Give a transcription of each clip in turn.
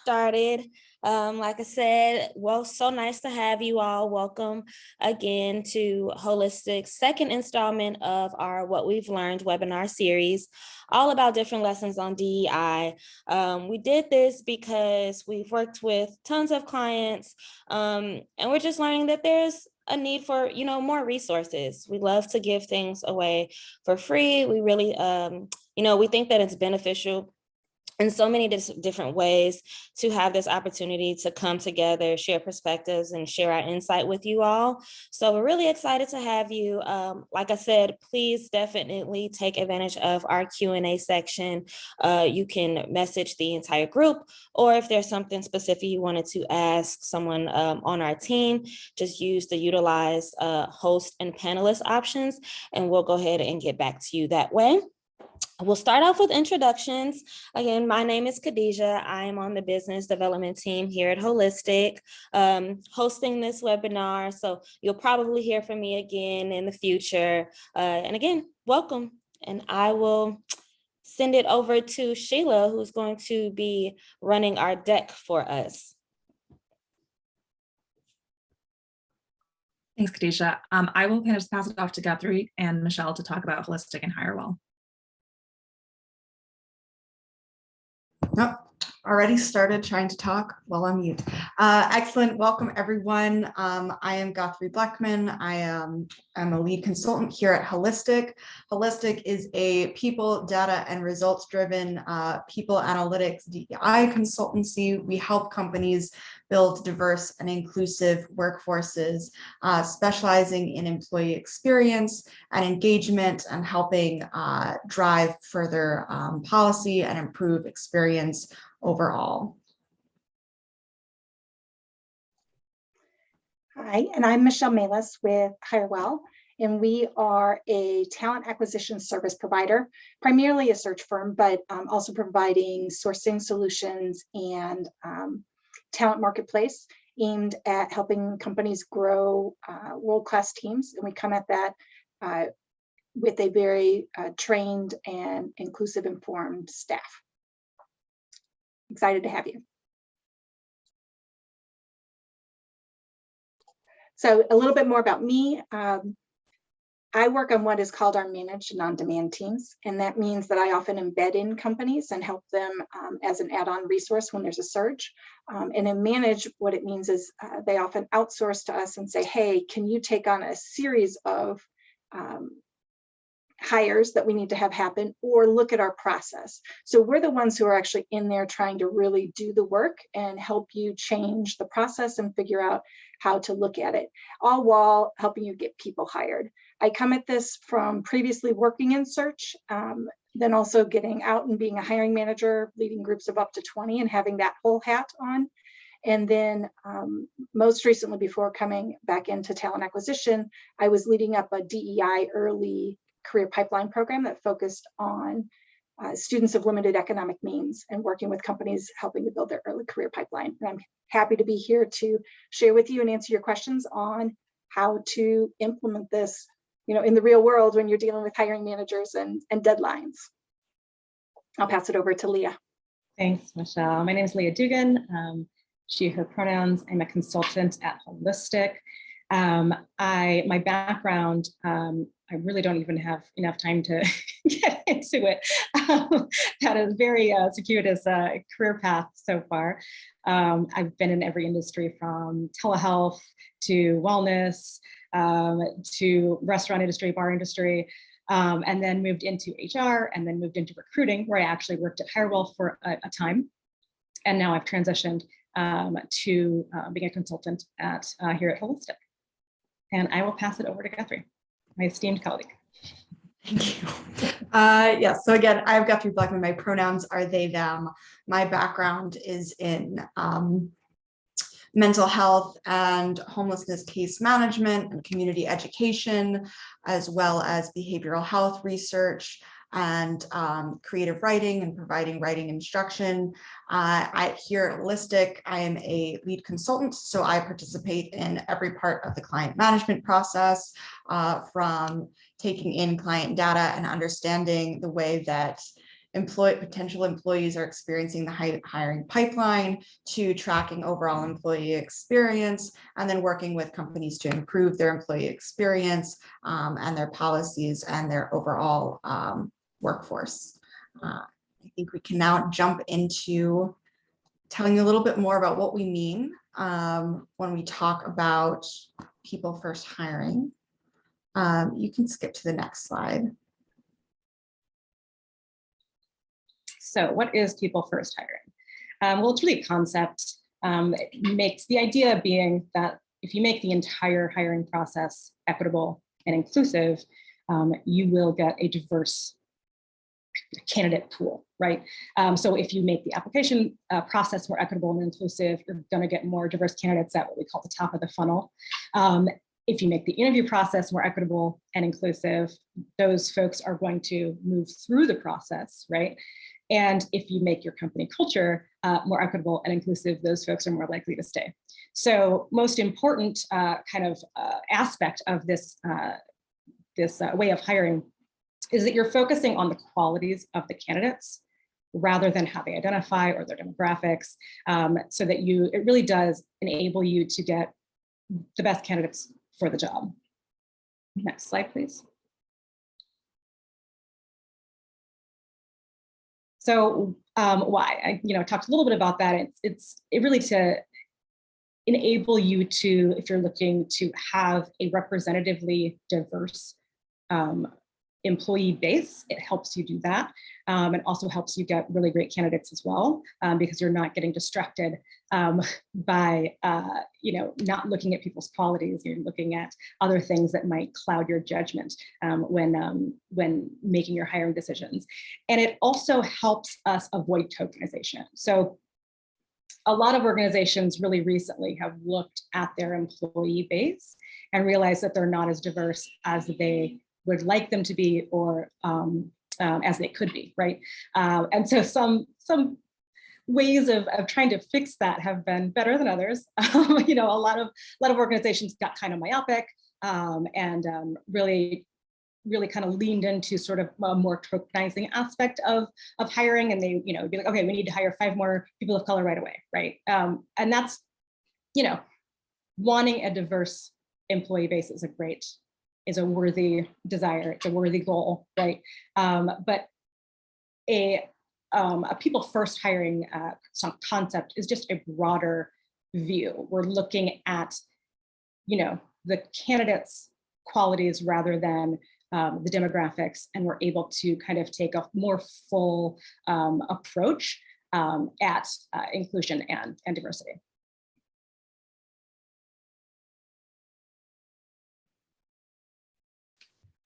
started. Like I said, well, so nice to have you all. Welcome again to Holistic's second installment of our What We've Learned webinar series, all about different lessons on DEI. We did this because we've worked with tons of clients, and we're just learning that there's a need for, more resources. We love to give things away for free. We really, we think that it's beneficial in so many different ways to have this opportunity to come together, share perspectives, and share our insight with you all. So we're really excited to have you. Like I said, please definitely take advantage of our Q&A section. You can message the entire group, or if there's something specific you wanted to ask someone on our team, just use the utilize host and panelist options, and we'll go ahead and get back to you that way. We'll start off with introductions. Again, my name is Khadijah. I am on the business development team here at Holistic, hosting this webinar. So you'll probably hear from me again in the future. And again, welcome. And I will send it over to Sheila, who's going to be running our deck for us. Thanks, Khadijah. I will just pass it off to Guthrie and Michelle to talk about Holistic and Hire Well. Nope, already started trying to talk while I'm mute. Excellent, welcome everyone. I am Guthrie Blackman. I am a lead consultant here at Holistic. Holistic is a people, data, and results-driven people analytics DEI consultancy. We help companies build diverse and inclusive workforces, specializing in employee experience and engagement, and helping drive further policy and improve experience overall. Hi, and I'm Michelle Malis with Hire Well, and we are a talent acquisition service provider, primarily a search firm, but also providing sourcing solutions and talent marketplace aimed at helping companies grow world-class teams. And we come at that with a very trained and inclusive, informed staff. Excited to have you. So a little bit more about me. I work on what is called our managed and on-demand teams, and that means that I often embed in companies and help them as an add-on resource when there's a surge. And in manage, what it means is they often outsource to us and say, hey, can you take on a series of hires that we need to have happen, or look at our process. So we're the ones who are actually in there trying to really do the work and help you change the process and figure out how to look at it, all while helping you get people hired. I come at this from previously working in search, then also getting out and being a hiring manager, leading groups of up to 20 and having that whole hat on. And then most recently, before coming back into talent acquisition, I was leading up a DEI early career pipeline program that focused on students of limited economic means and working with companies helping to build their early career pipeline. And I'm happy to be here to share with you and answer your questions on how to implement this, in the real world when you're dealing with hiring managers and deadlines. I'll pass it over to Leah. Thanks, Michelle. My name is Leah Dugan. She, her pronouns. I'm a consultant at Holistic. My background, I really don't even have enough time to get into it. Had a very circuitous career path so far. I've been in every industry from telehealth to wellness to restaurant industry, bar industry, and then moved into HR and then moved into recruiting, where I actually worked at Hire Well for a time. And now I've transitioned to being a consultant here at Holistic. And I will pass it over to Guthrie, my esteemed colleague. Thank you. Yes, so again, I'm Guthrie Blackman. My pronouns are they, them. My background is in mental health and homelessness case management and community education, as well as behavioral health research and creative writing and providing writing instruction. Here at Holistic, I am a lead consultant, so I participate in every part of the client management process, from taking in client data and understanding the way that potential employees are experiencing the hiring pipeline, to tracking overall employee experience, and then working with companies to improve their employee experience and their policies and their overall workforce. I think we can now jump into telling you a little bit more about what we mean when we talk about people first hiring. You can skip to the next slide. So what is people first hiring? Well, it's really a concept. It makes the idea being that if you make the entire hiring process equitable and inclusive, you will get a diverse candidate pool, right? So if you make the application process more equitable and inclusive, you're going to get more diverse candidates at what we call the top of the funnel. If you make the interview process more equitable and inclusive, those folks are going to move through the process, right? And if you make your company culture more equitable and inclusive, those folks are more likely to stay. So most important aspect of this, way of hiring is that you're focusing on the qualities of the candidates rather than how they identify or their demographics, so that it really does enable you to get the best candidates for the job. Next slide, please. So why? I talked a little bit about that. It's really to enable you to, if you're looking to have a representatively diverse employee base, it helps you do that. It also helps you get really great candidates as well, because you're not getting distracted by not looking at people's qualities. You're looking at other things that might cloud your judgment when making your hiring decisions. And it also helps us avoid tokenization. So a lot of organizations really recently have looked at their employee base and realized that they're not as diverse as they would like them to be, or as they could be, right? And so some ways of trying to fix that have been better than others. A lot of organizations got kind of myopic and really kind of leaned into sort of a more tokenizing aspect of hiring, and they be like, okay, we need to hire 5 more people of color right away, right? And that's wanting a diverse employee base is a worthy desire, it's a worthy goal, right? But a people first hiring concept is just a broader view. We're looking at, the candidates' qualities rather than the demographics, and we're able to kind of take a more full approach at inclusion and diversity.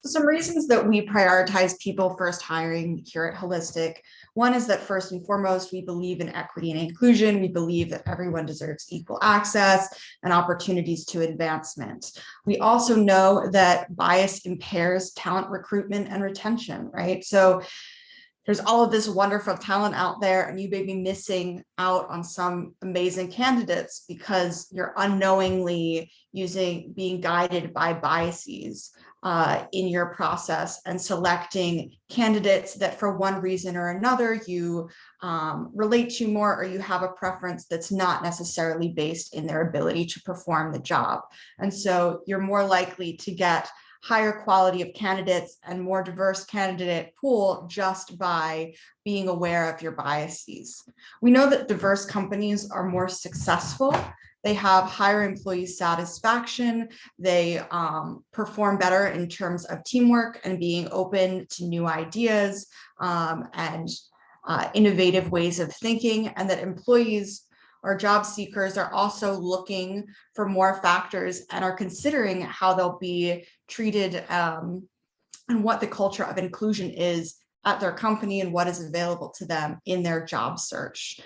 Some reasons that we prioritize people first hiring here at Holistic. One is that first and foremost, we believe in equity and inclusion. We believe that everyone deserves equal access and opportunities to advancement. We also know that bias impairs talent recruitment and retention, right? So there's all of this wonderful talent out there, and you may be missing out on some amazing candidates because you're unknowingly being guided by biases in your process and selecting candidates that for one reason or another you relate to more, or you have a preference that's not necessarily based in their ability to perform the job. And so you're more likely to get higher quality of candidates and more diverse candidate pool just by being aware of your biases. We know that diverse companies are more successful. They have higher employee satisfaction. They perform better in terms of teamwork and being open to new ideas and innovative ways of thinking, and that employees or job seekers are also looking for more factors and are considering how they'll be treated and what the culture of inclusion is at their company and what is available to them in their job search.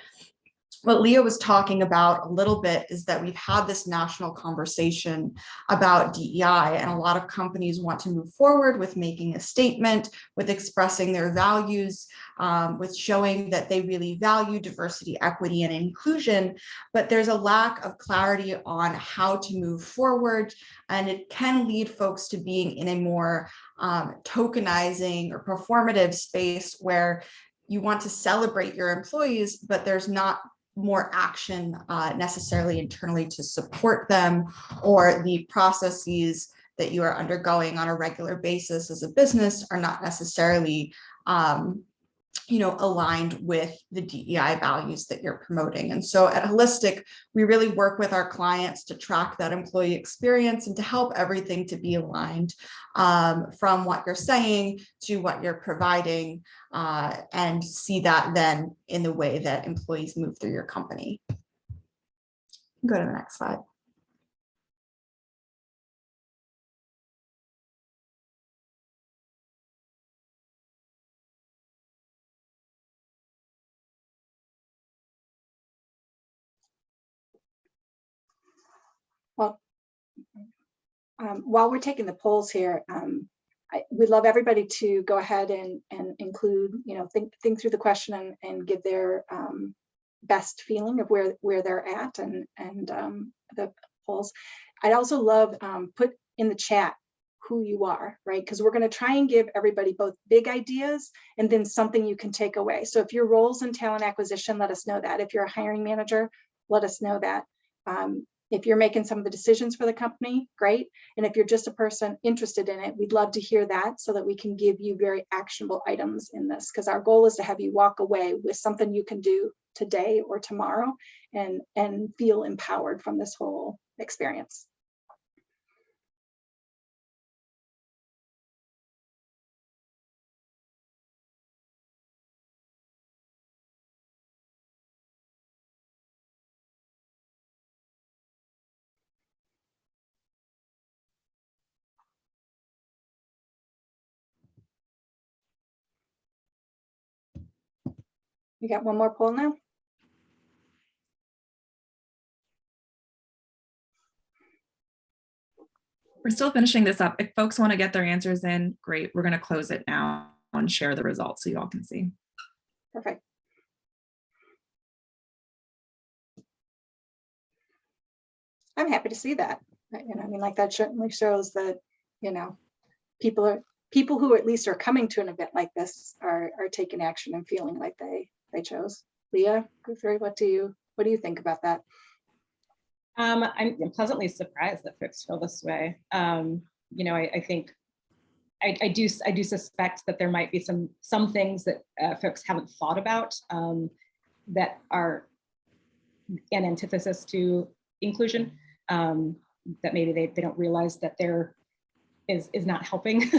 What Leah was talking about a little bit is that we've had this national conversation about DEI, and a lot of companies want to move forward with making a statement, with expressing their values, with showing that they really value diversity, equity, and inclusion, but there's a lack of clarity on how to move forward, and it can lead folks to being in a more tokenizing or performative space where you want to celebrate your employees, but there's not more action necessarily internally to support them, or the processes that you are undergoing on a regular basis as a business are not necessarily aligned with the DEI values that you're promoting. And so at Holistic, we really work with our clients to track that employee experience and to help everything to be aligned from what you're saying to what you're providing, and see that then in the way that employees move through your company. Go to the next slide. Well, while we're taking the polls here, we'd love everybody to go ahead and include, think through the question and give their best feeling of where they're at and the polls. I'd also love put in the chat who you are, right? Because we're going to try and give everybody both big ideas and then something you can take away. So if your roles in talent acquisition, let us know that. If you're a hiring manager, let us know that. If you're making some of the decisions for the company, great. And if you're just a person interested in it, we'd love to hear that so that we can give you very actionable items in this, because our goal is to have you walk away with something you can do today or tomorrow and feel empowered from this whole experience. You got one more poll now? We're still finishing this up. If folks want to get their answers in, great. We're going to close it now and share the results so you all can see. Perfect. I'm happy to see that. I mean, like, that certainly shows that, people who at least are coming to an event like this are taking action and feeling like they chose. Leah, what do you think about that? I'm pleasantly surprised that folks feel this way. I think I do suspect that there might be some things that folks haven't thought about that are an antithesis to inclusion, that maybe they don't realize that there is not helping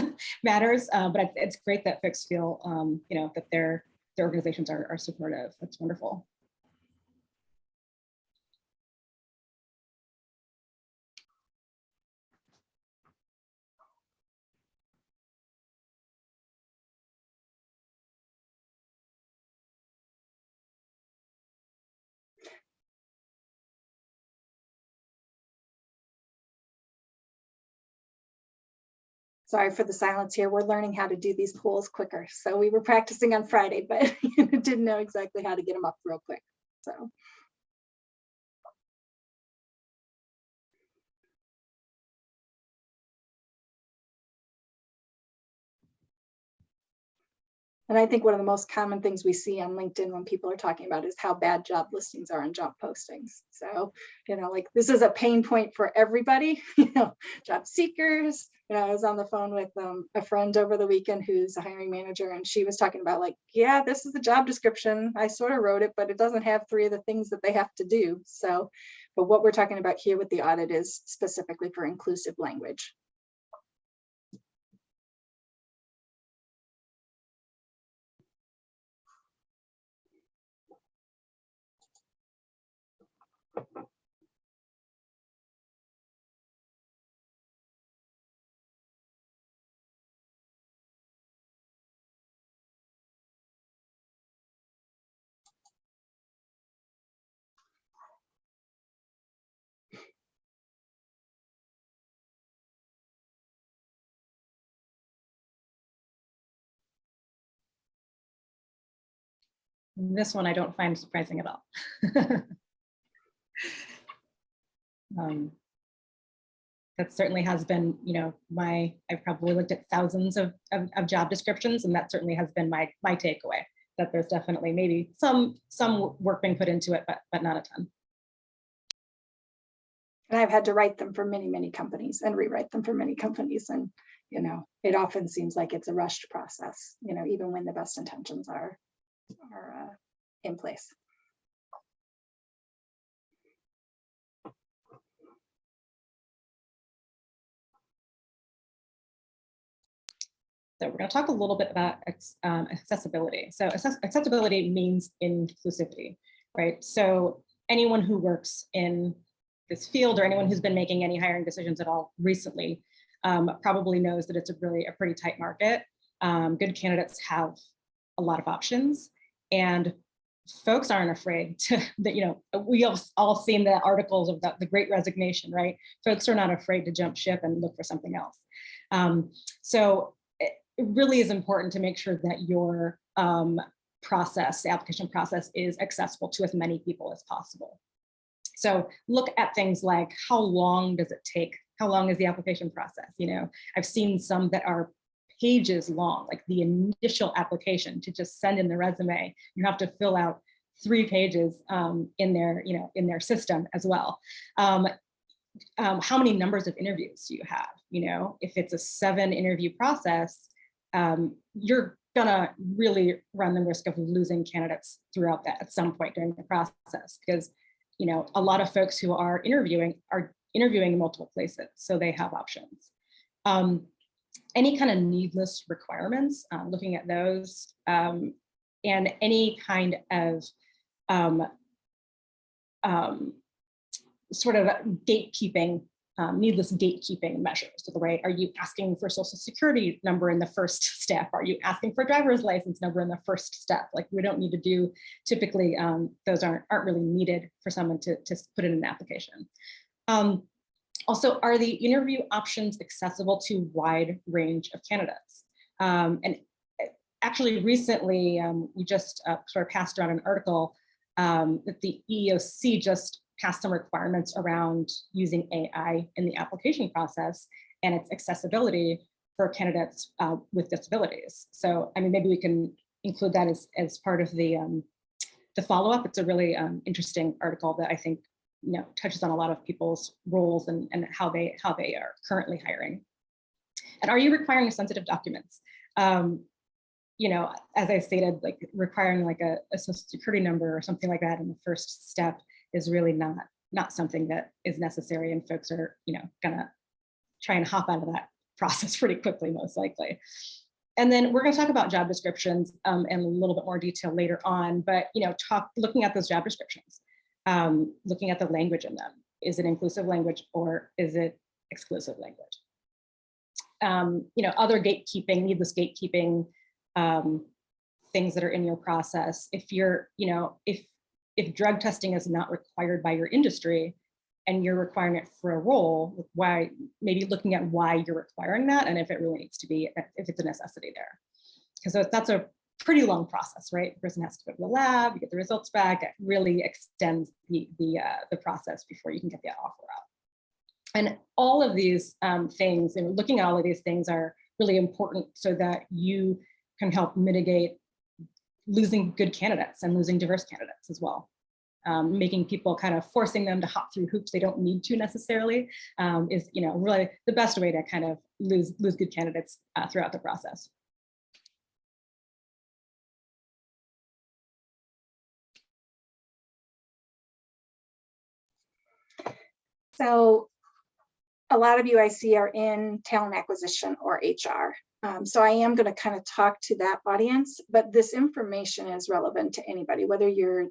matters. But it's great that folks feel that their organizations are supportive. That's wonderful. Sorry for the silence here. We're learning how to do these polls quicker. So we were practicing on Friday, but didn't know exactly how to get them up real quick. So. And I think one of the most common things we see on LinkedIn when people are talking about is how bad job listings are on job postings. So, like, this is a pain point for everybody, job seekers. I was on the phone with a friend over the weekend who's a hiring manager, and she was talking about, like, yeah, this is the job description. I sort of wrote it, but it doesn't have 3 of the things that they have to do. So, but what we're talking about here with the audit is specifically for inclusive language. This one I don't find surprising at all. That certainly has been, I've probably looked at thousands of job descriptions, and that certainly has been my takeaway. that there's definitely maybe some work being put into it, but not a ton. And I've had to write them for many, many companies and rewrite them for many companies. And, it often seems like it's a rushed process, even when the best intentions are in place. So we're going to talk a little bit about accessibility. So accessibility means inclusivity, right? So anyone who works in this field or anyone who's been making any hiring decisions at all recently probably knows that it's a pretty tight market. Good candidates have a lot of options, and folks aren't afraid to, we all seen the articles of the Great Resignation, right? Folks are not afraid to jump ship and look for something else. So it really is important to make sure that your the application process is accessible to as many people as possible. So look at things like, how long does it take? How long is the application process? I've seen some that are pages long, like the initial application to just send in the resume. You have to fill out 3 pages in their system as well. How many numbers of interviews do you have? If it's a 7 interview process, you're gonna really run the risk of losing candidates throughout that at some point during the process, because a lot of folks who are interviewing in multiple places, so they have options. Any kind of needless requirements, looking at those, and any kind of sort of gatekeeping, needless gatekeeping measures, right? Are you asking for social security number in the first step? Are you asking for driver's license number in the first step? Like, we don't need to do, typically those aren't really needed for someone to put in an application. Also, are the interview options accessible to a wide range of candidates? And actually recently, we just sort of passed around an article that the EEOC just passed some requirements around using AI in the application process and its accessibility for candidates with disabilities. So, I mean, maybe we can include that as part of the follow-up. It's a really interesting article that I think touches on a lot of people's roles and how they are currently hiring. And are you requiring sensitive documents? As I stated, like requiring like a social security number or something like that in the first step is really not something that is necessary, and folks are gonna try and hop out of that process pretty quickly, most likely. And then we're going to talk about job descriptions in a little bit more detail later on, but looking at those job descriptions, looking at the language in them. Is it inclusive language or is it exclusive language? Other gatekeeping, needless gatekeeping things that are in your process. If you're, if drug testing is not required by your industry and you're requiring it for a role, why, maybe looking at why you're requiring that and if it really needs to be, if it's a necessity there. Because that's a pretty long process, right? The person has to go to the lab, you get the results back. It really extends the process before you can get the offer out. And all of these things, and looking at all of these things, are really important so that you can help mitigate losing good candidates and losing diverse candidates as well. Making people, kind of forcing them to hop through hoops they don't need to necessarily is really the best way to kind of lose good candidates throughout the process. So a lot of you I see are in talent acquisition or HR. So I am going to kind of talk to that audience, but this information is relevant to anybody, whether you're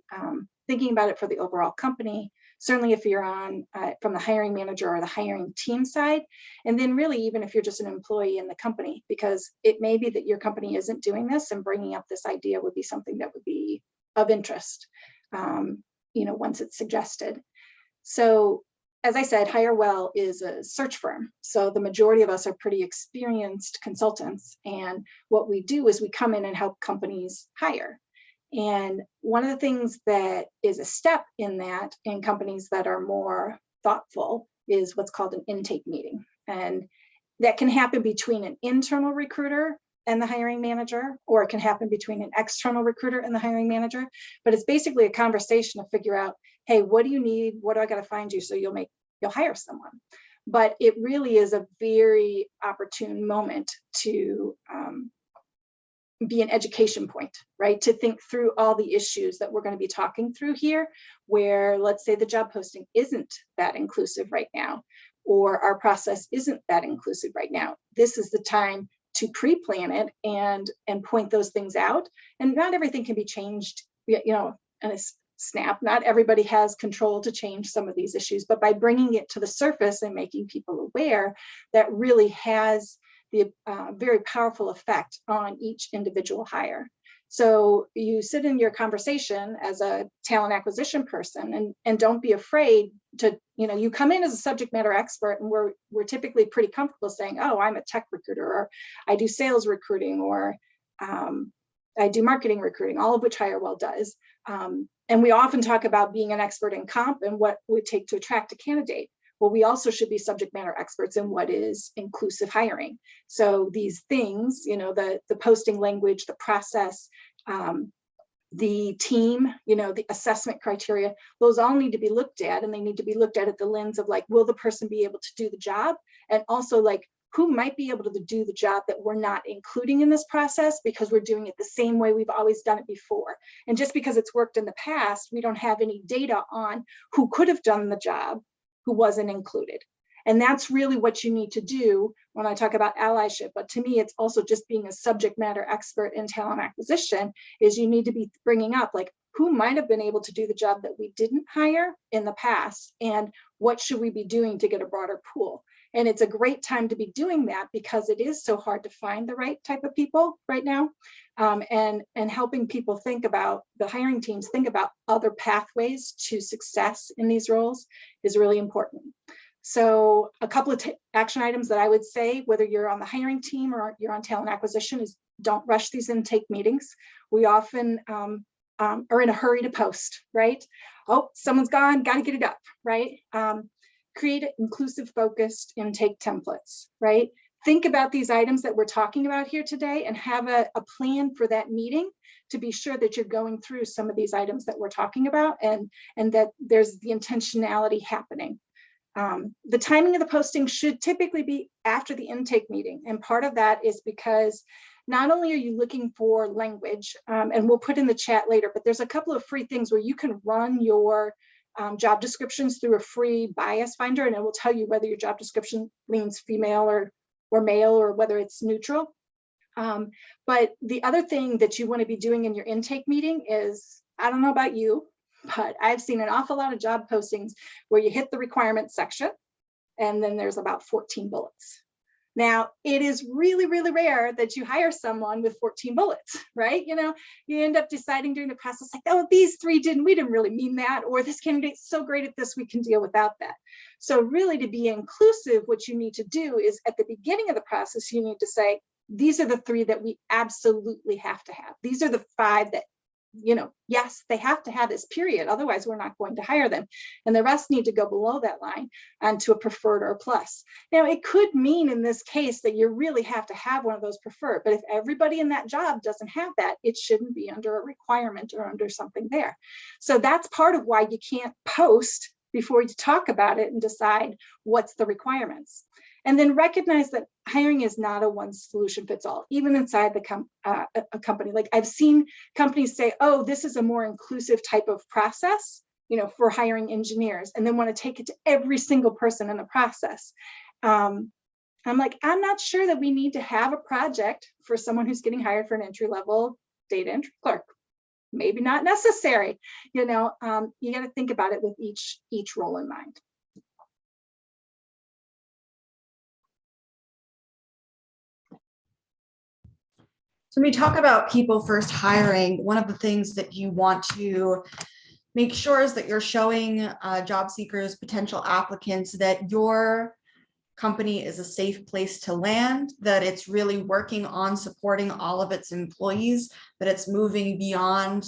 thinking about it for the overall company, certainly if you're on from the hiring manager or the hiring team side, and then really even if you're just an employee in the company, because it may be that your company isn't doing this, and bringing up this idea would be something that would be of interest, once it's suggested. So as I said, HireWell is a search firm. So the majority of us are pretty experienced consultants. And what we do is we come in and help companies hire. And one of the things that is a step in that in companies that are more thoughtful is what's called an intake meeting. And that can happen between an internal recruiter and the hiring manager, or it can happen between an external recruiter and the hiring manager. But it's basically a conversation to figure out, hey, what do you need? What do I got to find you so you'll hire someone? But it really is a very opportune moment to be an education point, right? To think through all the issues that we're going to be talking through here, where let's say the job posting isn't that inclusive right now, or our process isn't that inclusive right now. This is the time to pre-plan it and point those things out. And not everything can be changed, in a snap. Not everybody has control to change some of these issues, but by bringing it to the surface and making people aware, that really has the very powerful effect on each individual hire. So you sit in your conversation as a talent acquisition person and don't be afraid to, you come in as a subject matter expert, and we're typically pretty comfortable saying, oh, I'm a tech recruiter, or I do sales recruiting, or I do marketing recruiting, all of which HireWell does. And we often talk about being an expert in comp and what it would take to attract a candidate. Well, we also should be subject matter experts in what is inclusive hiring. So these things, the posting language, the process, the team, the assessment criteria, those all need to be looked at, and they need to be looked at the lens of like, will the person be able to do the job? And also like, who might be able to do the job that we're not including in this process because we're doing it the same way we've always done it before. And just because it's worked in the past, we don't have any data on who could have done the job who wasn't included. And that's really what you need to do when I talk about allyship. But to me, it's also just being a subject matter expert in talent acquisition, is you need to be bringing up like, who might have been able to do the job that we didn't hire in the past, and what should we be doing to get a broader pool? And it's a great time to be doing that because it is so hard to find the right type of people right now. And helping people think about, the hiring teams think about other pathways to success in these roles is really important. So a couple of action items that I would say, whether you're on the hiring team or you're on talent acquisition, is don't rush these intake meetings. We often are in a hurry to post, right? Oh, someone's gone, got to get it up, right? Create inclusive, focused intake templates, right? Think about these items that we're talking about here today and have a plan for that meeting to be sure that you're going through some of these items that we're talking about and that there's the intentionality happening. The timing of the posting should typically be after the intake meeting. And part of that is because not only are you looking for language, and we'll put in the chat later, but there's a couple of free things where you can run your job descriptions through a free bias finder, and it will tell you whether your job description leans female or male, or whether it's neutral. But the other thing that you want to be doing in your intake meeting is, I don't know about you, but I've seen an awful lot of job postings where you hit the requirements section and then there's about 14 bullets. Now, it is really, really rare that you hire someone with 14 bullets, right? You end up deciding during the process, like, oh, these three we didn't really mean that, or this candidate's so great at this, we can deal without that. So really, to be inclusive, what you need to do is at the beginning of the process, you need to say, these are the three that we absolutely have to have. These are the five that, yes, they have to have this, period. Otherwise, we're not going to hire them. And the rest need to go below that line and to a preferred or a plus. Now, it could mean in this case that you really have to have one of those preferred. But if everybody in that job doesn't have that, it shouldn't be under a requirement or under something there. So that's part of why you can't post before you talk about it and decide what's the requirements. And then recognize that hiring is not a one solution fits all, even inside the a company. Like I've seen companies say, oh, this is a more inclusive type of process, for hiring engineers, and then want to take it to every single person in the process. I'm like, I'm not sure that we need to have a project for someone who's getting hired for an entry-level data entry clerk. Maybe not necessary. You got to think about it with each role in mind. So when we talk about people first hiring, one of the things that you want to make sure is that you're showing job seekers, potential applicants, that your company is a safe place to land, that it's really working on supporting all of its employees, that it's moving beyond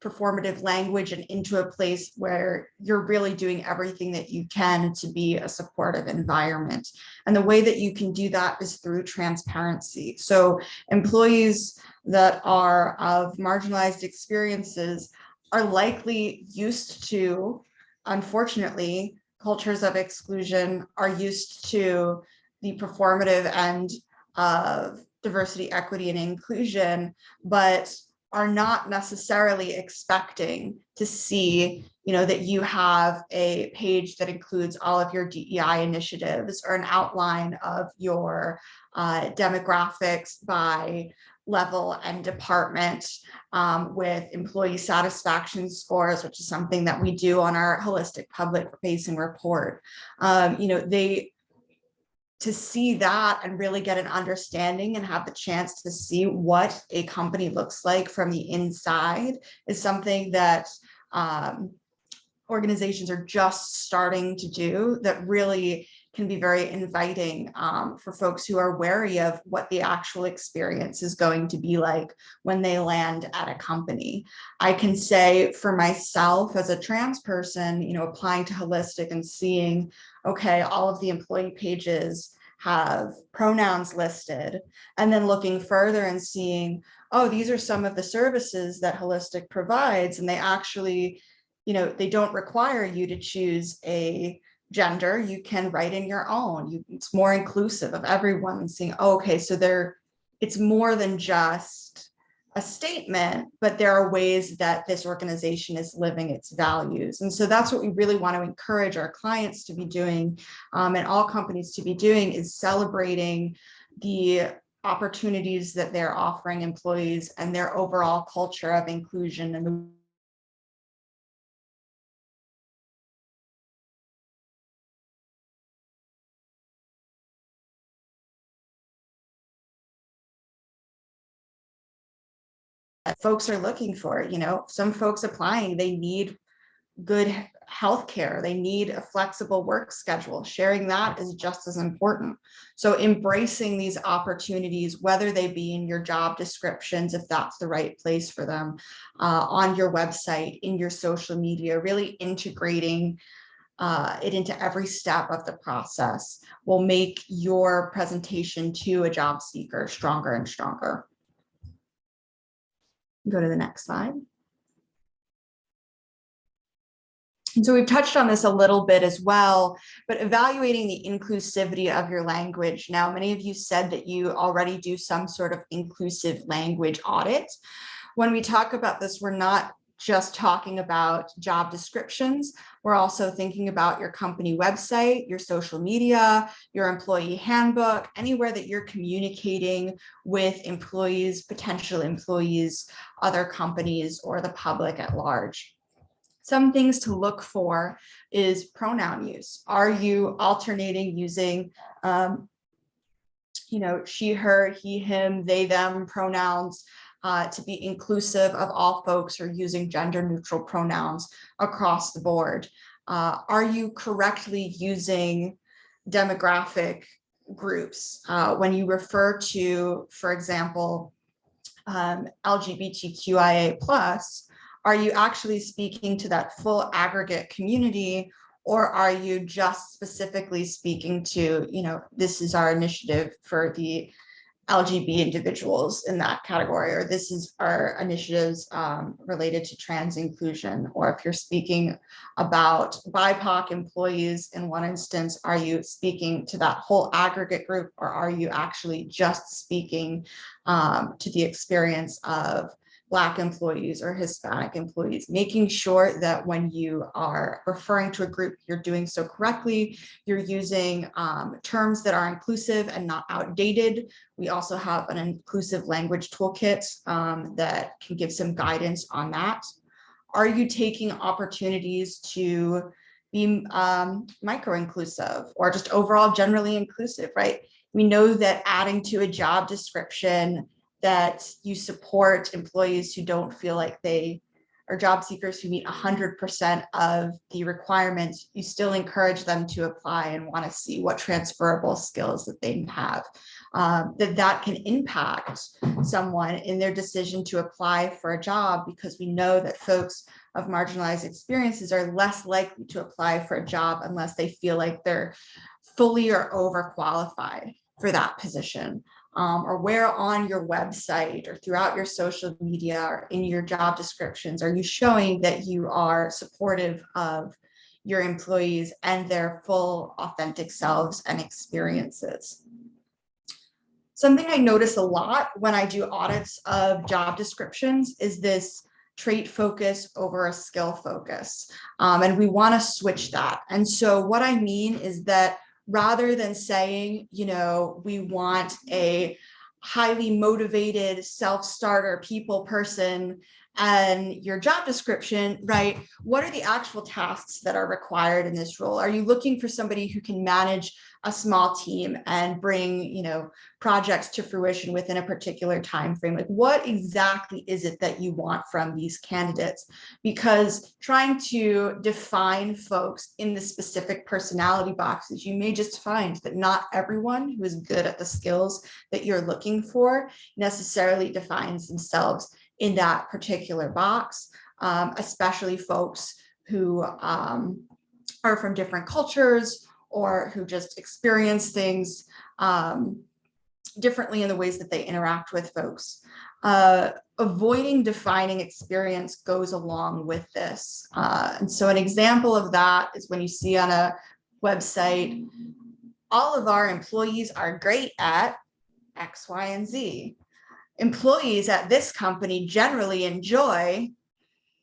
performative language and into a place where you're really doing everything that you can to be a supportive environment. And the way that you can do that is through transparency. So employees that are of marginalized experiences are likely used to, unfortunately, cultures of exclusion, are used to the performative end of diversity, equity, and inclusion, but are not necessarily expecting to see, that you have a page that includes all of your DEI initiatives or an outline of your demographics by level and department, with employee satisfaction scores, which is something that we do on our holistic public facing report. To see that and really get an understanding and have the chance to see what a company looks like from the inside is something that organizations are just starting to do, that really can be very inviting for folks who are wary of what the actual experience is going to be like when they land at a company. I can say for myself as a trans person, applying to Holistic and seeing, okay, all of the employee pages have pronouns listed, and then looking further and seeing, oh, these are some of the services that Holistic provides, and they actually, they don't require you to choose a gender. You can write in your own. It's more inclusive of everyone, and seeing, oh, okay, so it's more than just a statement, but there are ways that this organization is living its values. And so that's what we really want to encourage our clients to be doing, and all companies to be doing, is celebrating the opportunities that they're offering employees and their overall culture of inclusion and the folks are looking for. Some folks applying, they need good healthcare, they need a flexible work schedule. Sharing that is just as important. So embracing these opportunities, whether they be in your job descriptions, if that's the right place for them, on your website, in your social media, really integrating it into every step of the process will make your presentation to a job seeker stronger and stronger. Go to the next slide. And so we've touched on this a little bit as well, but evaluating the inclusivity of your language. Now, many of you said that you already do some sort of inclusive language audit. When we talk about this, we're not just talking about job descriptions. We're also thinking about your company website, your social media, your employee handbook, anywhere that you're communicating with employees, potential employees, other companies, or the public at large. Some things to look for is pronoun use. Are you alternating using, she, her, he, him, they, them pronouns to be inclusive of all folks, or using gender neutral pronouns across the board? Are you correctly using demographic groups? When you refer to, for example, LGBTQIA+, are you actually speaking to that full aggregate community, or are you just specifically speaking to, this is our initiative for the LGBT individuals in that category, or this is our initiatives related to trans inclusion? Or if you're speaking about BIPOC employees in one instance, are you speaking to that whole aggregate group, or are you actually just speaking to the experience of Black employees or Hispanic employees? Making sure that when you are referring to a group, you're doing so correctly. You're using terms that are inclusive and not outdated. We also have an inclusive language toolkit that can give some guidance on that. Are you taking opportunities to be micro-inclusive, or just overall generally inclusive, right? We know that adding to a job description that you support employees who don't feel like they or job seekers who meet 100% of the requirements, you still encourage them to apply and want to see what transferable skills that they have. That can impact someone in their decision to apply for a job, because we know that folks of marginalized experiences are less likely to apply for a job unless they feel like they're fully or overqualified for that position. Or where on your website or throughout your social media or in your job descriptions are you showing that you are supportive of your employees and their full authentic selves and experiences. Something I notice a lot when I do audits of job descriptions is this trait focus over a skill focus. And we want to switch that. And so what I mean is that rather than saying, you know, we want a highly motivated self-starter people person and your job description, right? What are the actual tasks that are required in this role? Are you looking for somebody who can manage a small team and bring, you know, projects to fruition within a particular time frame? Like, what exactly is it that you want from these candidates? Because trying to define folks in the specific personality boxes, you may just find that not everyone who is good at the skills that you're looking for necessarily defines themselves in that particular box, especially folks who are from different cultures or who just experience things differently in the ways that they interact with folks. Avoiding defining experience goes along with this. And so an example of that is when you see on a website, all of our employees are great at X, Y, and Z. Employees at this company generally enjoy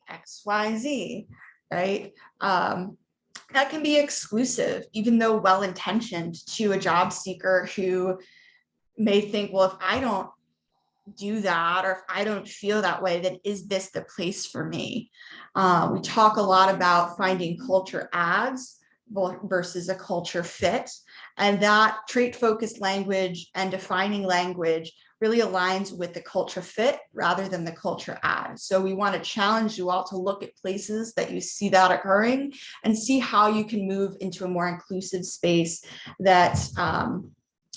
X, Y, Z, right? That can be exclusive, even though well-intentioned, to a job seeker who may think, well, if I don't do that, or if I don't feel that way, then is this the place for me? We talk a lot about finding culture adds versus a culture fit. And that trait-focused language and defining language really aligns with the culture fit rather than the culture add. So we want to challenge you all to look at places that you see that occurring and see how you can move into a more inclusive space that's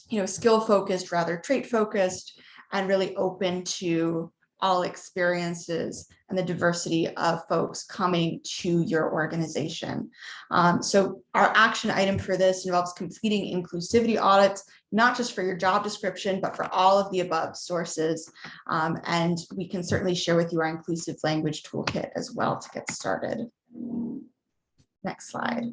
you know, skill focused rather trait focused, and really open to all experiences and the diversity of folks coming to your organization. So our action item for this involves completing inclusivity audits, not just for your job description, but for all of the above sources. And we can certainly share with you our inclusive language toolkit as well to get started. Next slide.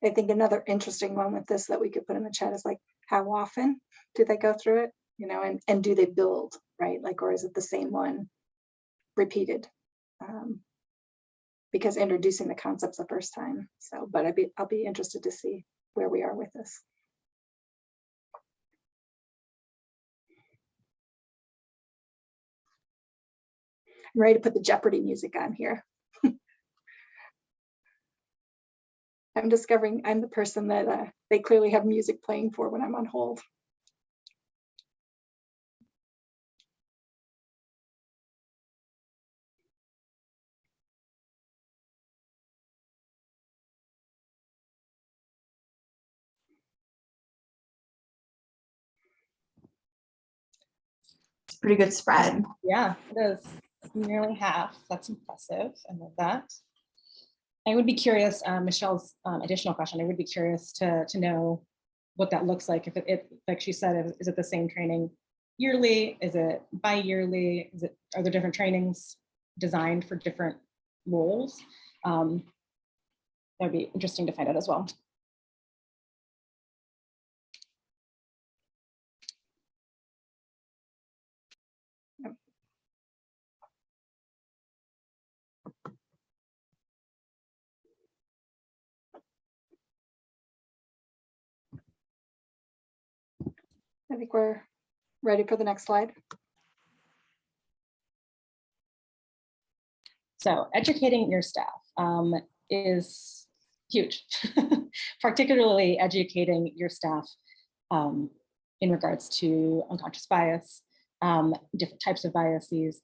I think another interesting one with this that we could put in the chat is like, how often do they go through it? You know, and do they build, right? Like, or is it the same one repeated? Because introducing the concepts the first time. So, but I'll be interested to see where we are with this. I'm ready to put the Jeopardy music on here. I'm discovering I'm the person that they clearly have music playing for when I'm on hold. It's a pretty good spread. Yeah, it is nearly half. That's impressive. I love that. I would be curious, Michelle's additional question, I would be curious to know what that looks like. If it, like she said, is it the same training yearly? Is it bi-yearly? Are there different trainings designed for different roles? That'd be interesting to find out as well. I think we're ready for the next slide. So educating your staff is huge, particularly educating your staff in regards to unconscious bias, different types of biases.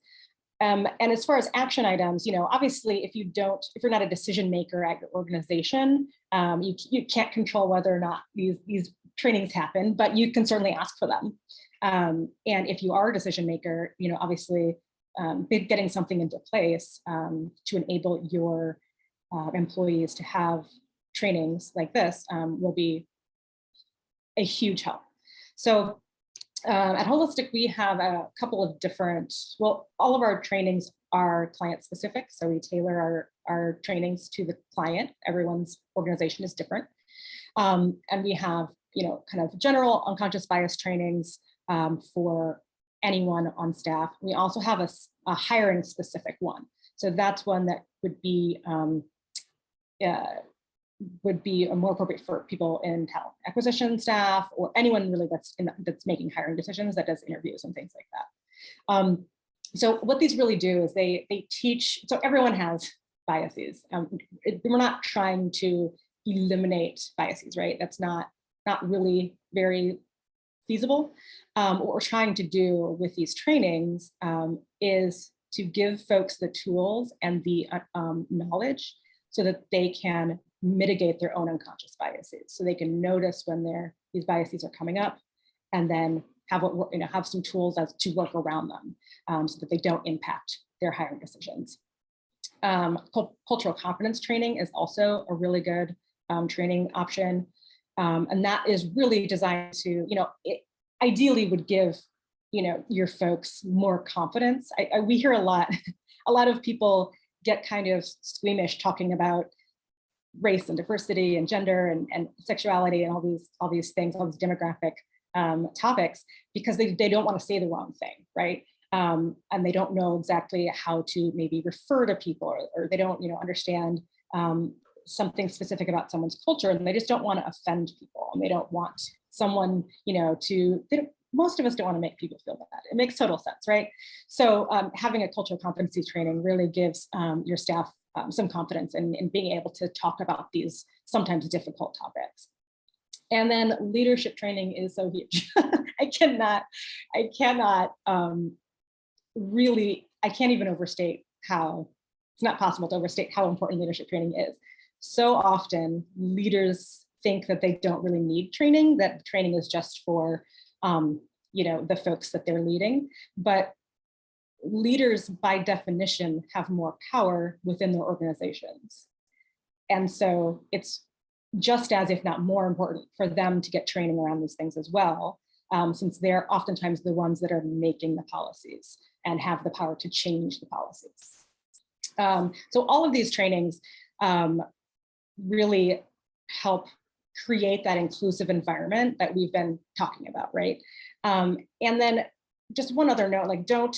And as far as action items, obviously, if you're not a decision maker at your organization, you can't control whether or not these trainings happen, but you can certainly ask for them. And if you are a decision maker, obviously, getting something into place to enable your employees to have trainings like this will be a huge help. So at Holistic, we have a couple of different, all of our trainings are client specific. So we tailor our trainings to the client. Everyone's organization is different. And we have, kind of general unconscious bias trainings for anyone on staff. We also have a hiring specific one. So that's one that would be more appropriate for people in talent acquisition staff or anyone really that's making hiring decisions, that does interviews and things like that. So what these really do is they teach, so everyone has biases. We're not trying to eliminate biases, right? That's not really very feasible. What we're trying to do with these trainings is to give folks the tools and the knowledge so that they can mitigate their own unconscious biases. So they can notice when these biases are coming up, and then have some tools to work around them so that they don't impact their hiring decisions. Cultural competence training is also a really good training option. And that is really designed to, it ideally would give, your folks more confidence. We hear a lot of people get kind of squeamish talking about race and diversity and gender and sexuality and all these things, all these demographic topics, because they don't want to say the wrong thing, right? And they don't know exactly how to maybe refer to people, or they don't, understand something specific about someone's culture, and they just don't want to offend people, and they don't want someone, most of us don't want to make people feel bad. It makes total sense, right? So having a cultural competency training really gives your staff some confidence in being able to talk about these sometimes difficult topics. And then leadership training is so huge. I can't even overstate it's not possible to overstate how important leadership training is. So often leaders think that they don't really need training, that training is just for the folks that they're leading. But leaders by definition have more power within their organizations. And so it's just as, if not more important, for them to get training around these things as well, since they're oftentimes the ones that are making the policies and have the power to change the policies. So all of these trainings really help create that inclusive environment that we've been talking about, right? And then just one other note, like don't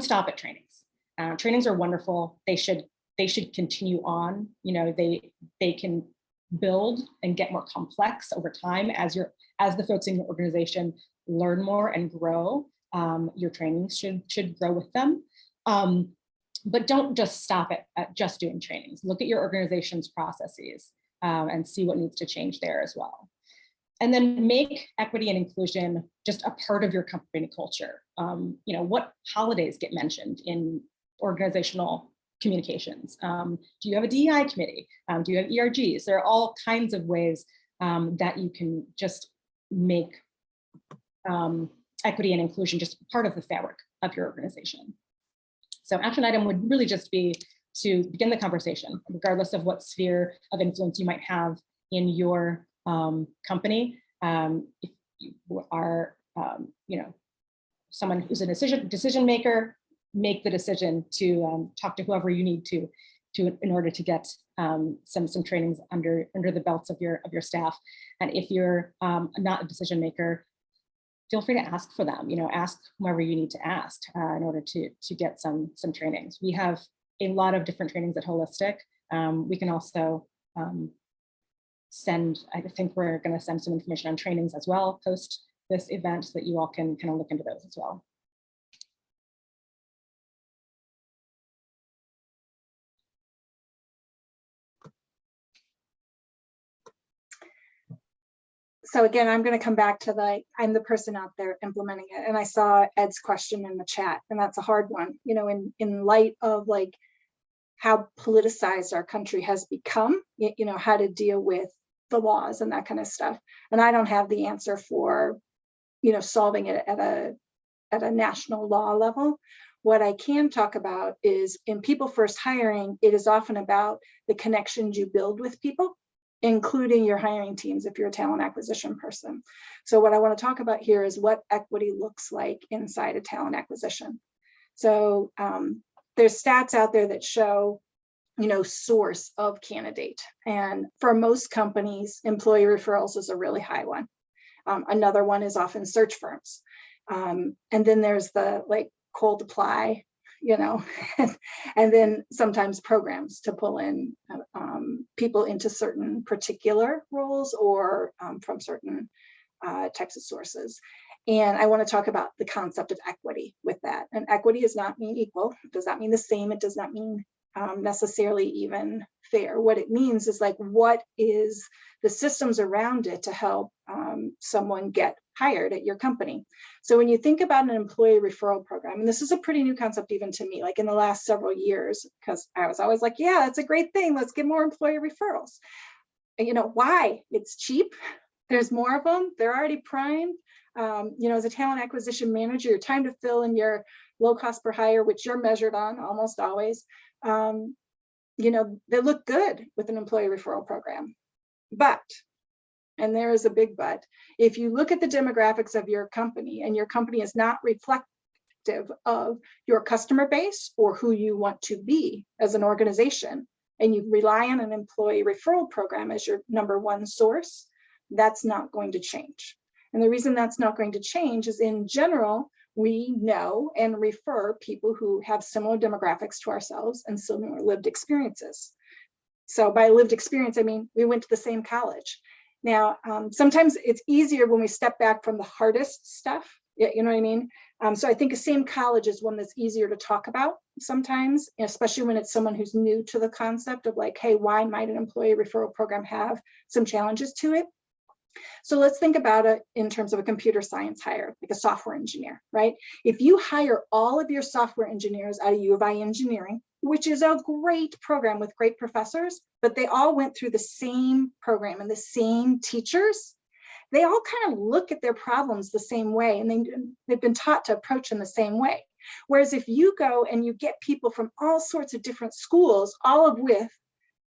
stop at trainings. Trainings are wonderful. They should continue on. They can build and get more complex over time as the folks in your organization learn more and grow. Your trainings should grow with them. But don't just stop at just doing trainings. Look at your organization's processes and see what needs to change there as well. And then make equity and inclusion just a part of your company culture. What holidays get mentioned in organizational communications? Do you have a DEI committee? Do you have ERGs? There are all kinds of ways that you can just make equity and inclusion just part of the fabric of your organization. So action item would really just be to begin the conversation, regardless of what sphere of influence you might have in your company. If you are, someone who's a decision maker, make the decision to talk to whoever you need to in order to get some trainings under the belts of your staff. And if you're not a decision maker, feel free to ask for them. Ask whoever you need to ask in order to get some trainings. We have a lot of different trainings at Holistic. We can also I think we're going to send some information on trainings as well post this event so that you all can kind of look into those as well. So again, I'm going to come back to I'm the person out there implementing it. And I saw Ed's question in the chat, and that's a hard one, you know, in light of like how politicized our country has become, you know, how to deal with the laws and that kind of stuff. And I don't have the answer for, you know, solving it at a national law level. What I can talk about is in people first hiring, it is often about the connections you build with people, including your hiring teams if you're a talent acquisition person. So what I want to talk about here is what equity looks like inside a talent acquisition. So there's stats out there that show, you know, source of candidate. And for most companies, employee referrals is a really high one. Another one is often search firms. And then there's the like cold apply, you know, and then sometimes programs to pull in people into certain particular roles or from certain types of sources. And I want to talk about the concept of equity with that. And equity does not mean equal. It does not mean the same. It does not mean necessarily even fair. What it means is like, what is the systems around it to help someone get hired at your company? So when you think about an employee referral program, and this is a pretty new concept even to me, like in the last several years, because I was always like, yeah, that's a great thing. Let's get more employee referrals. And you know, why? It's cheap. There's more of them. They're already primed. You know, as a talent acquisition manager, your time to fill in your low cost per hire, which you're measured on almost always, you know, they look good with an employee referral program. But, and there is a big but, if you look at the demographics of your company and your company is not reflective of your customer base or who you want to be as an organization, and you rely on an employee referral program as your number one source, that's not going to change. And the reason that's not going to change is in general, we know and refer people who have similar demographics to ourselves and similar lived experiences. So by lived experience, I mean, we went to the same college. Now, sometimes it's easier when we step back from the hardest stuff, you know what I mean? So I think the same college is one that's easier to talk about sometimes, especially when it's someone who's new to the concept of like, hey, why might an employee referral program have some challenges to it? So let's think about it in terms of a computer science hire, like a software engineer, right? If you hire all of your software engineers out of U of I engineering, which is a great program with great professors, but they all went through the same program and the same teachers, they all kind of look at their problems the same way, and they've been taught to approach in the same way. Whereas if you go and you get people from all sorts of different schools, all of with,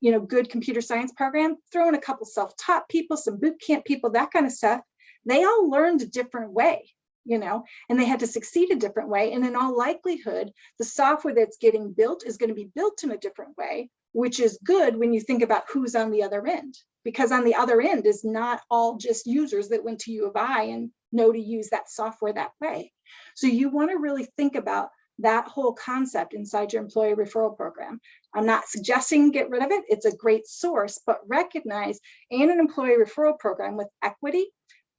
you know, good computer science program, throw in a couple self-taught people, some boot camp people, that kind of stuff, they all learned a different way, you know, and they had to succeed a different way. And in all likelihood, the software that's getting built is going to be built in a different way, which is good when you think about who's on the other end, because on the other end is not all just users that went to U of I and know to use that software that way. So you want to really think about that whole concept inside your employee referral program. I'm not suggesting get rid of it. It's a great source, but recognize in an employee referral program with equity,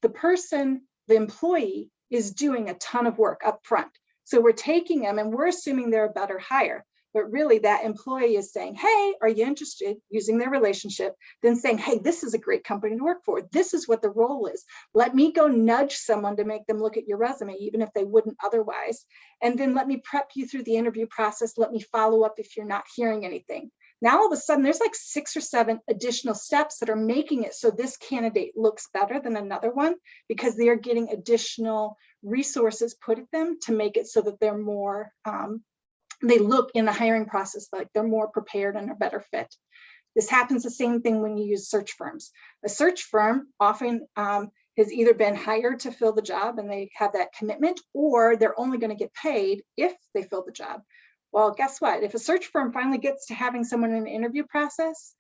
the person, the employee is doing a ton of work up front. So we're taking them and we're assuming they're a better hire. But really that employee is saying, hey, are you interested, using their relationship, then saying, hey, this is a great company to work for. This is what the role is. Let me go nudge someone to make them look at your resume, even if they wouldn't otherwise. And then let me prep you through the interview process. Let me follow up if you're not hearing anything. Now, all of a sudden, there's like 6 or 7 additional steps that are making it so this candidate looks better than another one, because they are getting additional resources put at them to make it so that they're more, they look in the hiring process like they're more prepared and a better fit. This happens the same thing when you use search firms. A search firm often has either been hired to fill the job and they have that commitment, or they're only going to get paid if they fill the job. Well, guess what? If a search firm finally gets to having someone in an interview process,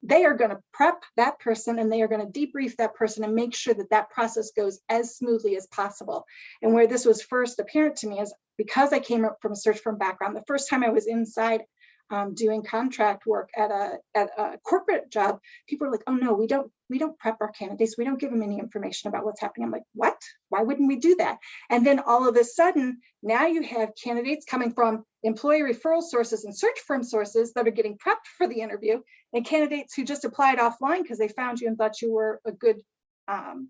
they are going to prep that person and they are going to debrief that person and make sure that that process goes as smoothly as possible. And where this was first apparent to me is because I came up from a search firm background, the first time I was inside doing contract work at a corporate job, people are like, oh no, we don't prep our candidates. We don't give them any information about what's happening. I'm like, what? Why wouldn't we do that? And then all of a sudden, now you have candidates coming from employee referral sources and search firm sources that are getting prepped for the interview, and candidates who just applied offline because they found you and thought you were a good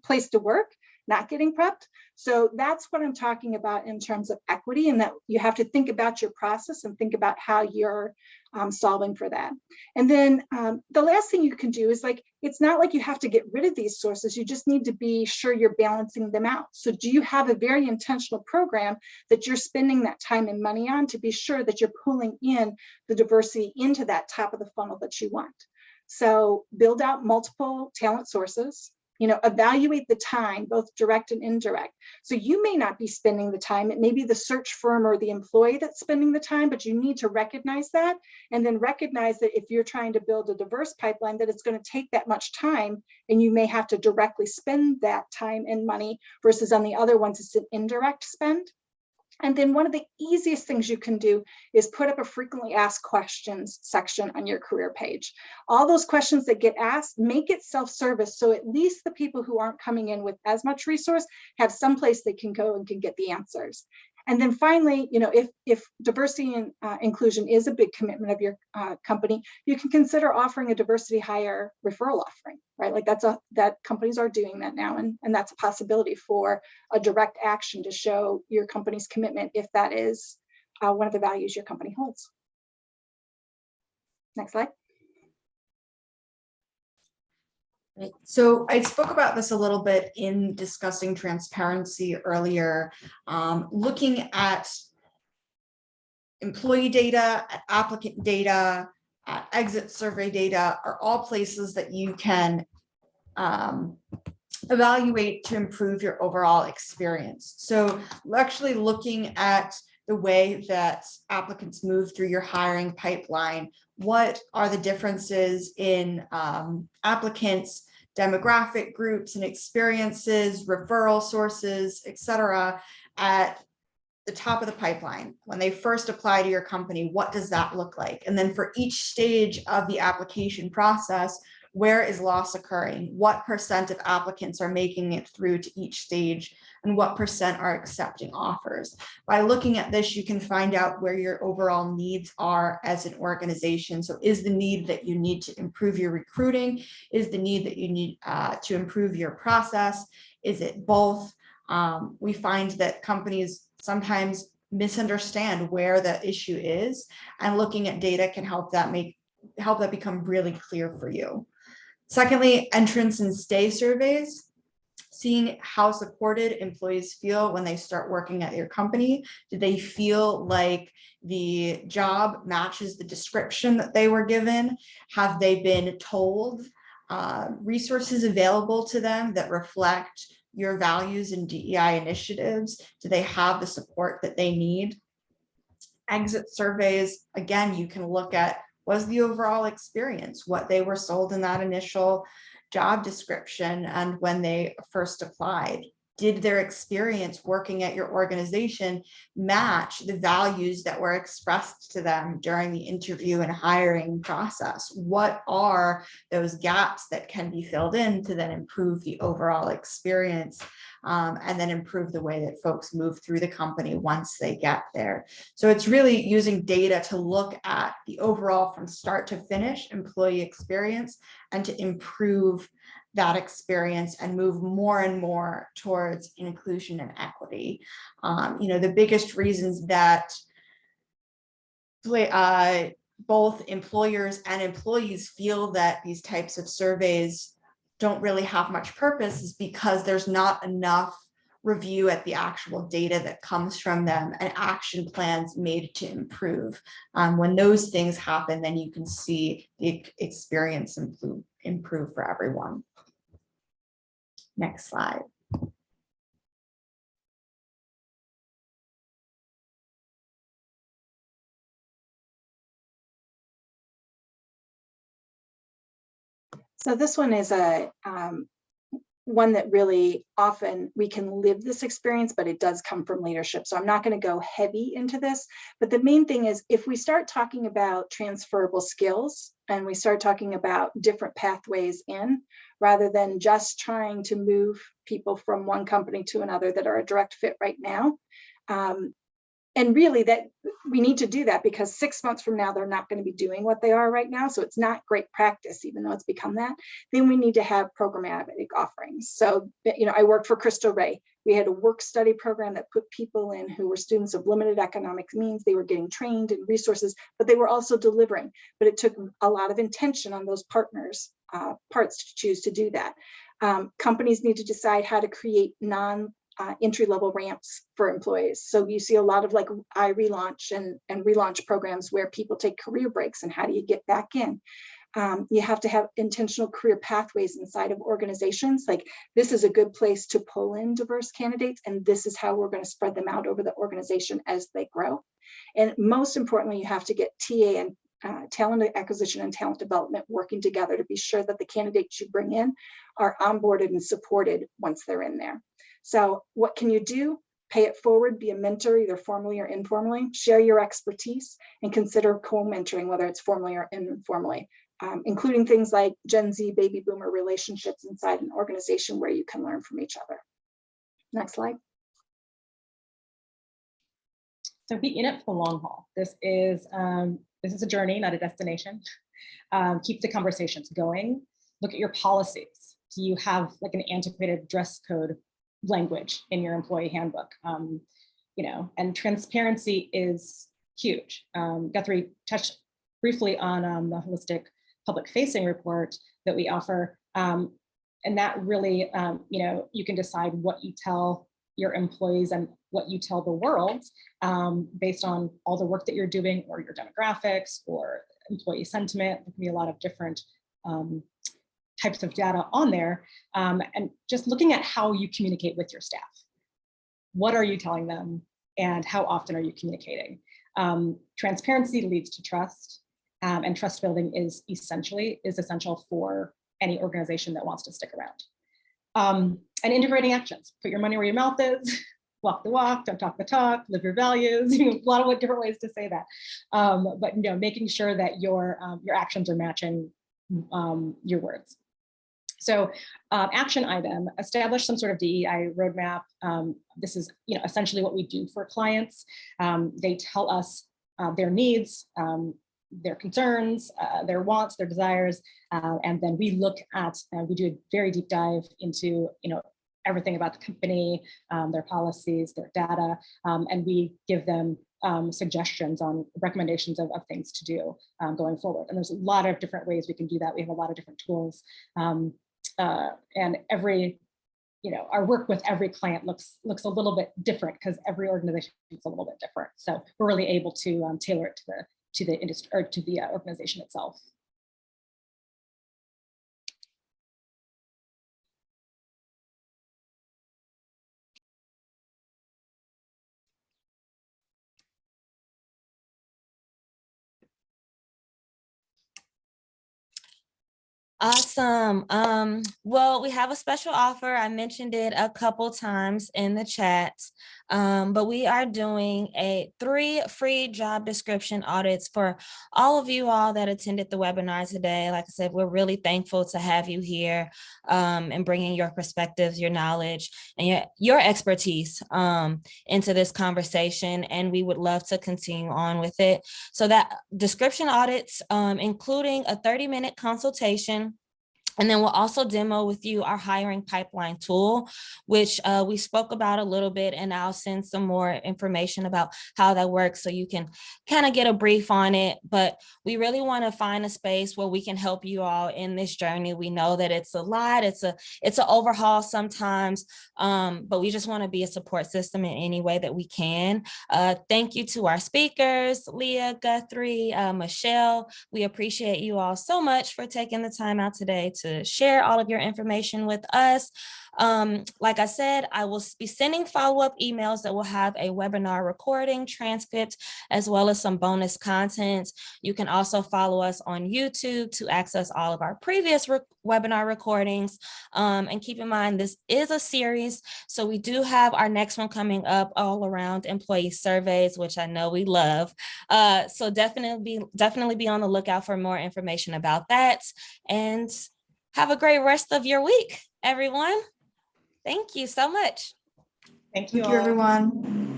place to work, not getting prepped. So that's what I'm talking about in terms of equity, and that you have to think about your process and think about how you're solving for that. And then the last thing you can do is, like, it's not like you have to get rid of these sources. You just need to be sure you're balancing them out. So do you have a very intentional program that you're spending that time and money on to be sure that you're pulling in the diversity into that top of the funnel that you want? So build out multiple talent sources. Evaluate the time, both direct and indirect. So you may not be spending the time, it may be the search firm or the employee that's spending the time, but you need to recognize that, and then recognize that if you're trying to build a diverse pipeline, that it's going to take that much time, and you may have to directly spend that time and money versus on the other ones, it's an indirect spend. And then one of the easiest things you can do is put up a frequently asked questions section on your career page. All those questions that get asked, make it self-service, so at least the people who aren't coming in with as much resource have some place they can go and can get the answers. And then finally, if diversity and inclusion is a big commitment of your company, you can consider offering a diversity hire referral offering, right? Like that companies are doing that now, and that's a possibility for a direct action to show your company's commitment if that is one of the values your company holds. Next slide. So I spoke about this a little bit in discussing transparency earlier, looking at employee data, at applicant data, at exit survey data are all places that you can evaluate to improve your overall experience. So we're actually looking at the way that applicants move through your hiring pipeline. What are the differences in applicants, demographic groups and experiences, referral sources, etc. at the top of the pipeline? When they first apply to your company, what does that look like? And then for each stage of the application process, where is loss occurring? What percent of applicants are making it through to each stage, and what percent are accepting offers? By looking at this, you can find out where your overall needs are as an organization. So is the need that you need to improve your recruiting? Is the need that you need to improve your process? Is it both? We find that companies sometimes misunderstand where the issue is, and looking at data can help that become really clear for you. Secondly, entrance and stay surveys, seeing how supported employees feel when they start working at your company. Do they feel like the job matches the description that they were given? Have they been told resources available to them that reflect your values and DEI initiatives? Do they have the support that they need? Exit surveys, again, you can look at, was the overall experience what they were sold in that initial job description and when they first applied? Did their experience working at your organization match the values that were expressed to them during the interview and hiring process? What are those gaps that can be filled in to then improve the overall experience, and then improve the way that folks move through the company once they get there? So it's really using data to look at the overall from start to finish employee experience and to improve that experience and move more and more towards inclusion and equity. The biggest reasons that both employers and employees feel that these types of surveys don't really have much purpose is because there's not enough review at the actual data that comes from them and action plans made to improve. When those things happen, then you can see the experience improve for everyone. Next slide. So this one is one that really often we can live this experience, but it does come from leadership. So I'm not going to go heavy into this, but the main thing is if we start talking about transferable skills and we start talking about different pathways in, rather than just trying to move people from one company to another that are a direct fit right now. And really that we need to do that because 6 months from now, they're not going to be doing what they are right now. So it's not great practice, even though it's become that. Then we need to have programmatic offerings. So, I worked for Crystal Ray. We had a work study program that put people in who were students of limited economic means. They were getting trained in resources, but they were also delivering. But it took a lot of intention on those partners' parts to choose to do that. Companies need to decide how to create entry-level ramps for employees. So you see a lot of like relaunch and relaunch programs where people take career breaks and how do you get back in? You have to have intentional career pathways inside of organizations. Like this is a good place to pull in diverse candidates and this is how we're going to spread them out over the organization as they grow. And most importantly, you have to get TA and talent acquisition and talent development working together to be sure that the candidates you bring in are onboarded and supported once they're in there. So what can you do? Pay it forward, be a mentor, either formally or informally, share your expertise and consider co-mentoring, whether it's formally or informally, including things like Gen Z baby boomer relationships inside an organization where you can learn from each other. Next slide. So be in it for the long haul. This is a journey, not a destination. Keep the conversations going. Look at your policies. Do you have like an antiquated dress code language in your employee handbook? And transparency is huge. Guthrie touched briefly on the holistic public facing report that we offer. And that really, you can decide what you tell your employees and what you tell the world based on all the work that you're doing or your demographics or employee sentiment. There can be a lot of different types of data on there, and just looking at how you communicate with your staff. What are you telling them and how often are you communicating? Transparency leads to trust, and trust building is essential for any organization that wants to stick around. And integrating actions, put your money where your mouth is, walk the walk, don't talk the talk, live your values, a lot of different ways to say that. But making sure that your actions are matching your words. So action item, establish some sort of DEI roadmap. This is essentially what we do for clients. They tell us their needs, their concerns, their wants, their desires, and then we look at, we do a very deep dive into everything about the company, their policies, their data, and we give them suggestions on recommendations of things to do going forward. And there's a lot of different ways we can do that. We have a lot of different tools. And our work with every client looks a little bit different because every organization is a little bit different. So we're really able to tailor it to the industry or to the organization itself. Awesome. Well, we have a special offer. I mentioned it a couple times in the chat, but we are doing 3 free job description audits for all of you all that attended the webinar today. Like I said, we're really thankful to have you here and bringing your perspectives, your knowledge, and your expertise into this conversation. And we would love to continue on with it. So that description audits, including a 30-minute consultation. And then we'll also demo with you our hiring pipeline tool, which we spoke about a little bit, and I'll send some more information about how that works so you can kind of get a brief on it. But we really want to find a space where we can help you all in this journey. We know that it's a lot, it's an overhaul sometimes, but we just want to be a support system in any way that we can. Thank you to our speakers, Leah, Guthrie, Michelle. We appreciate you all so much for taking the time out today to to share all of your information with us. Like I said, I will be sending follow-up emails that will have a webinar recording, transcript, as well as some bonus content. You can also follow us on YouTube to access all of our previous webinar recordings. And keep in mind, this is a series, so we do have our next one coming up all around employee surveys, which I know we love. So definitely be on the lookout for more information about that. And have a great rest of your week, everyone. Thank you so much. Thank you Thank you, all. everyone.